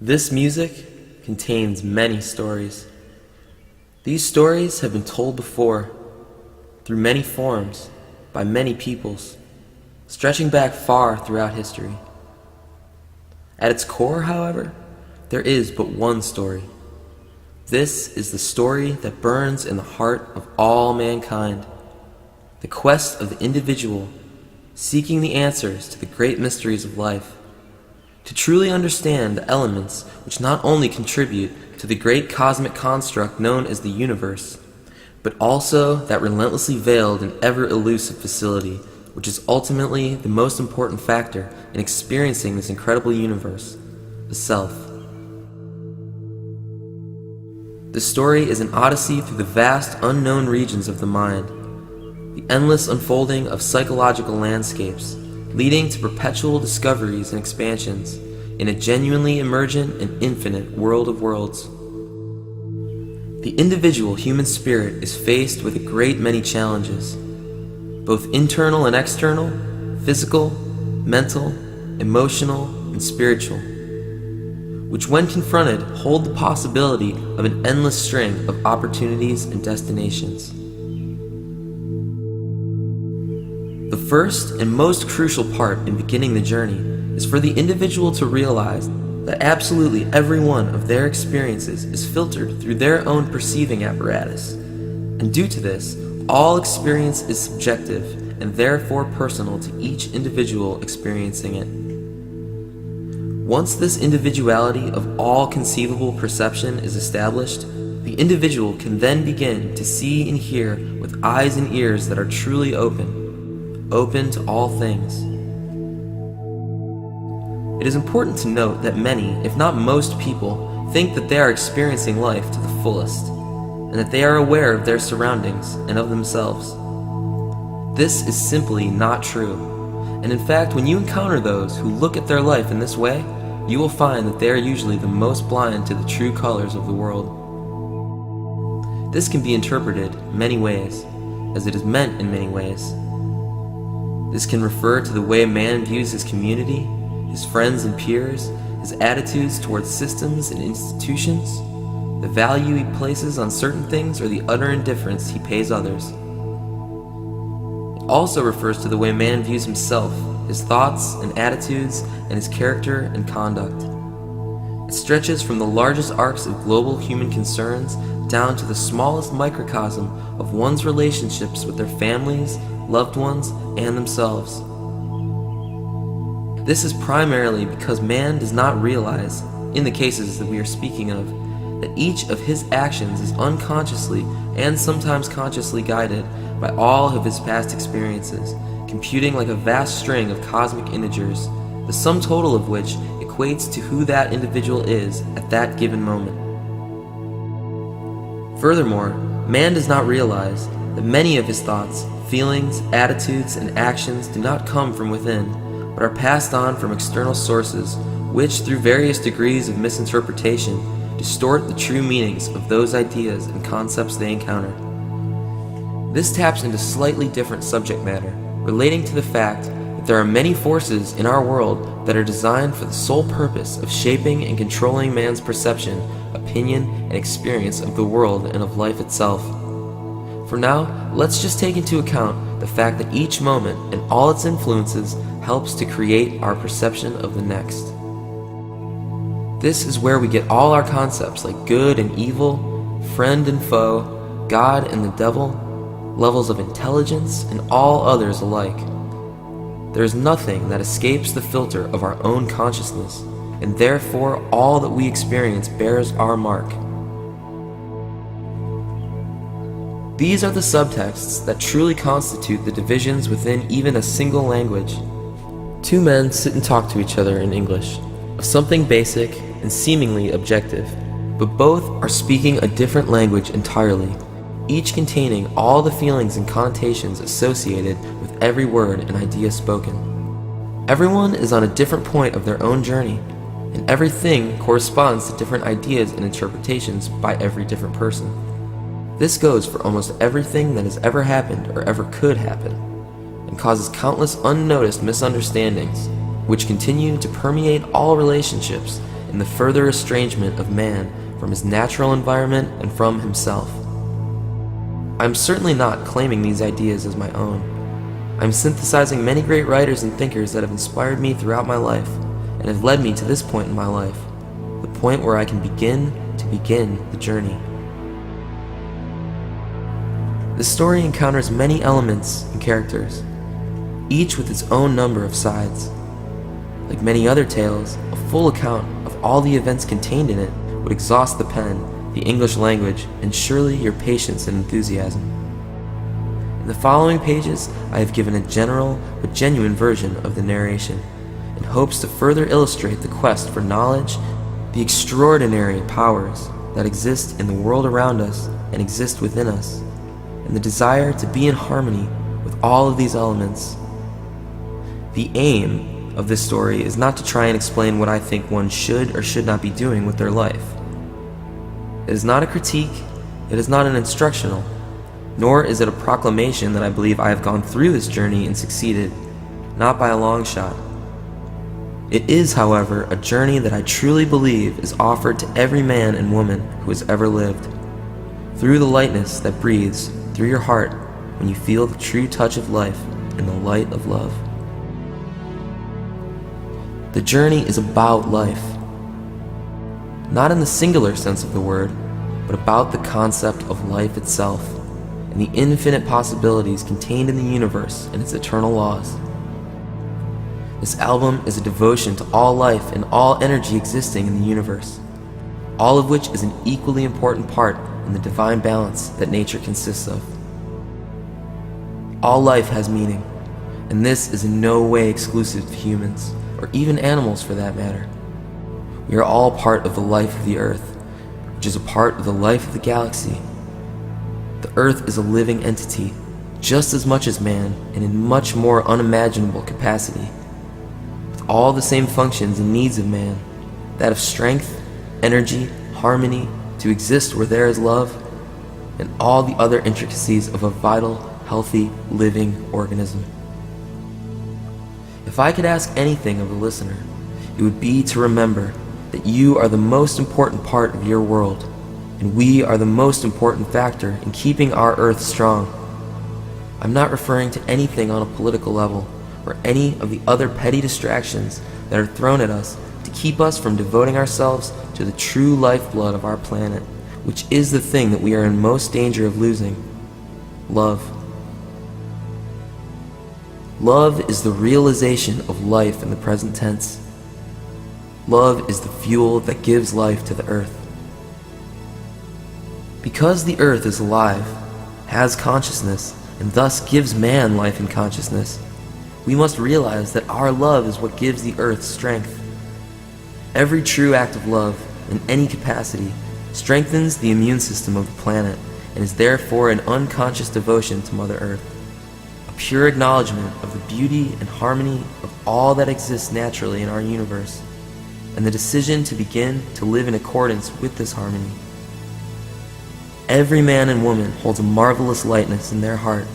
This music contains many stories. These stories have been told before, through many forms, by many peoples, stretching back far throughout history. At its core, however, there is but one story. This is the story that burns in the heart of all mankind, the quest of the individual seeking the answers to the great mysteries of life, to truly understand the elements which not only contribute to the great cosmic construct known as the universe, but also that relentlessly veiled and ever-elusive facility which is ultimately the most important factor in experiencing this incredible universe, the self. The story is an odyssey through the vast unknown regions of the mind, the endless unfolding of psychological landscapes, leading to perpetual discoveries and expansions in a genuinely emergent and infinite world of worlds. The individual human spirit is faced with a great many challenges, both internal and external, physical, mental, emotional, and spiritual, which when confronted hold the possibility of an endless string of opportunities and destinations. The first and most crucial part in beginning the journey is for the individual to realize that absolutely every one of their experiences is filtered through their own perceiving apparatus, and due to this, all experience is subjective and therefore personal to each individual experiencing it. Once this individuality of all conceivable perception is established, the individual can then begin to see and hear with eyes and ears that are truly open to all things. It is important to note that many, if not most people, think that they are experiencing life to the fullest, and that they are aware of their surroundings and of themselves. This is simply not true, and in fact, when you encounter those who look at their life in this way, you will find that they are usually the most blind to the true colors of the world. This can be interpreted many ways, as it is meant in many ways. This can refer to the way man views his community, his friends and peers, his attitudes towards systems and institutions, the value he places on certain things, or the utter indifference he pays others. It also refers to the way man views himself, his thoughts and attitudes, and his character and conduct. It stretches from the largest arcs of global human concerns down to the smallest microcosm of one's relationships with their families, loved ones, and themselves. This is primarily because man does not realize, in the cases that we are speaking of, that each of his actions is unconsciously and sometimes consciously guided by all of his past experiences, computing like a vast string of cosmic integers, the sum total of which equates to who that individual is at that given moment. Furthermore, man does not realize that many of his thoughts, feelings, attitudes, and actions do not come from within, but are passed on from external sources, which, through various degrees of misinterpretation, distort the true meanings of those ideas and concepts they encounter. This taps into slightly different subject matter, relating to the fact that there are many forces in our world that are designed for the sole purpose of shaping and controlling man's perception, opinion, and experience of the world and of life itself. For now, let's just take into account the fact that each moment and all its influences helps to create our perception of the next. This is where we get all our concepts like good and evil, friend and foe, God and the devil, levels of intelligence, and all others alike. There is nothing that escapes the filter of our own consciousness, and therefore all that we experience bears our mark. These are the subtexts that truly constitute the divisions within even a single language. Two men sit and talk to each other in English, of something basic and seemingly objective, but both are speaking a different language entirely, each containing all the feelings and connotations associated with every word and idea spoken. Everyone is on a different point of their own journey, and everything corresponds to different ideas and interpretations by every different person. This goes for almost everything that has ever happened or ever could happen, and causes countless unnoticed misunderstandings, which continue to permeate all relationships in the further estrangement of man from his natural environment and from himself. I'm certainly not claiming these ideas as my own. I'm synthesizing many great writers and thinkers that have inspired me throughout my life and have led me to this point in my life, the point where I can begin the journey. The story encounters many elements and characters, each with its own number of sides. Like many other tales, a full account of all the events contained in it would exhaust the pen, the English language, and surely your patience and enthusiasm. In the following pages, I have given a general but genuine version of the narration, in hopes to further illustrate the quest for knowledge, the extraordinary powers that exist in the world around us and exist within us, and the desire to be in harmony with all of these elements. The aim of this story is not to try and explain what I think one should or should not be doing with their life. It is not a critique, it is not an instructional, nor is it a proclamation that I believe I have gone through this journey and succeeded, not by a long shot. It is, however, a journey that I truly believe is offered to every man and woman who has ever lived, through the lightness that breathes through your heart when you feel the true touch of life in the light of love. The journey is about life, not in the singular sense of the word, but about the concept of life itself and the infinite possibilities contained in the universe and its eternal laws. This album is a devotion to all life and all energy existing in the universe, all of which is an equally important part in the divine balance that nature consists of. All life has meaning, and this is in no way exclusive to humans, or even animals for that matter. We are all part of the life of the Earth, which is a part of the life of the galaxy. The Earth is a living entity, just as much as man, and in much more unimaginable capacity, with all the same functions and needs of man, that of strength, energy, harmony, to exist where there is love, and all the other intricacies of a vital, healthy, living organism. If I could ask anything of the listener, it would be to remember that you are the most important part of your world, and we are the most important factor in keeping our Earth strong. I'm not referring to anything on a political level, or any of the other petty distractions that are thrown at us to keep us from devoting ourselves to the true lifeblood of our planet, which is the thing that we are in most danger of losing: love. Love is the realization of life in the present tense. Love is the fuel that gives life to the Earth. Because the Earth is alive, has consciousness, and thus gives man life and consciousness, we must realize that our love is what gives the Earth strength. Every true act of love, in any capacity, strengthens the immune system of the planet and is therefore an unconscious devotion to Mother Earth, a pure acknowledgement of the beauty and harmony of all that exists naturally in our universe, and the decision to begin to live in accordance with this harmony. Every man and woman holds a marvelous lightness in their heart,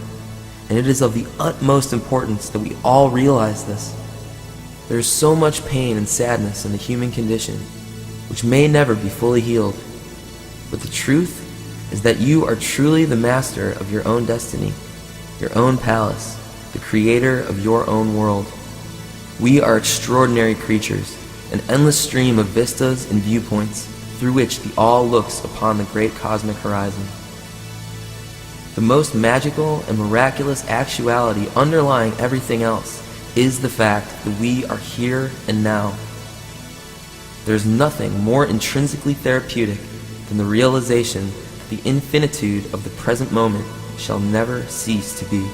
and it is of the utmost importance that we all realize this. There is so much pain and sadness in the human condition, which may never be fully healed, but the truth is that you are truly the master of your own destiny, your own palace, the creator of your own world. We are extraordinary creatures, an endless stream of vistas and viewpoints through which the all looks upon the great cosmic horizon. The most magical and miraculous actuality underlying everything else is the fact that we are here and now. There is nothing more intrinsically therapeutic than the realization that the infinitude of the present moment shall never cease to be.